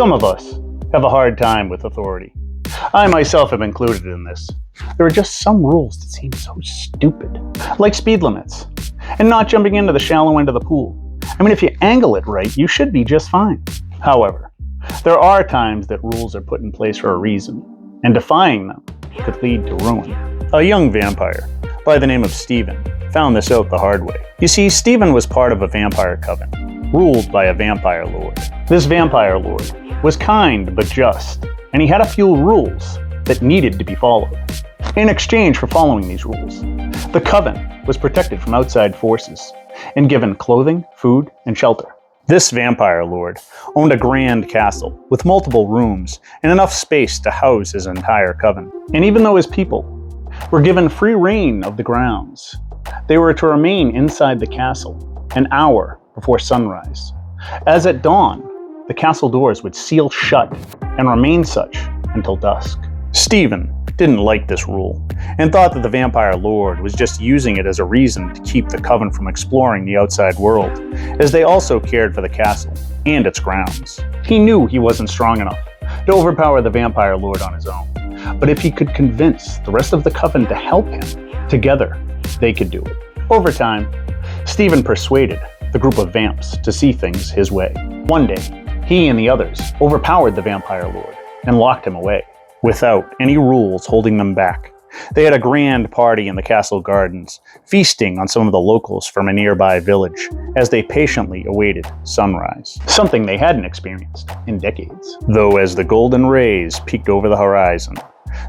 Some of us have a hard time with authority. I myself am included in this. There are just some rules that seem so stupid, like speed limits, and not jumping into the shallow end of the pool. I mean, if you angle it right, you should be just fine. However, there are times that rules are put in place for a reason, and defying them could lead to ruin. A young vampire by the name of Stephen found this out the hard way. You see, Stephen was part of a vampire coven, ruled by a vampire lord. This vampire lord was kind but just, and he had a few rules that needed to be followed. In exchange for following these rules, the coven was protected from outside forces and given clothing, food, and shelter. This vampire lord owned a grand castle with multiple rooms and enough space to house his entire coven. And even though his people were given free reign of the grounds, they were to remain inside the castle an hour before sunrise, as at dawn, the castle doors would seal shut and remain such until dusk. Stephen didn't like this rule and thought that the vampire lord was just using it as a reason to keep the coven from exploring the outside world, as they also cared for the castle and its grounds. He knew he wasn't strong enough to overpower the vampire lord on his own, but if he could convince the rest of the coven to help him, together they could do it. Over time, Stephen persuaded the group of vamps to see things his way. One day, he and the others overpowered the vampire lord and locked him away, without any rules holding them back. They had a grand party in the castle gardens, feasting on some of the locals from a nearby village as they patiently awaited sunrise, something they hadn't experienced in decades. Though as the golden rays peeked over the horizon,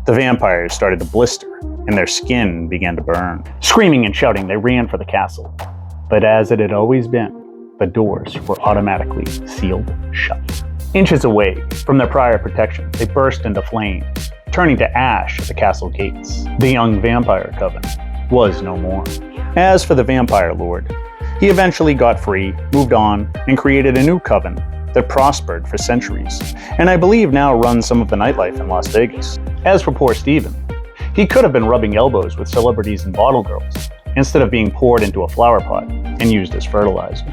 the vampires started to blister and their skin began to burn. Screaming and shouting, they ran for the castle. But as it had always been, the doors were automatically sealed shut. Inches away from their prior protection, they burst into flames, turning to ash at the castle gates. The young vampire coven was no more. As for the vampire lord, he eventually got free, moved on, and created a new coven that prospered for centuries, and I believe now runs some of the nightlife in Las Vegas. As for poor Stephen, he could have been rubbing elbows with celebrities and bottle girls, instead of being poured into a flower pot and used as fertilizer.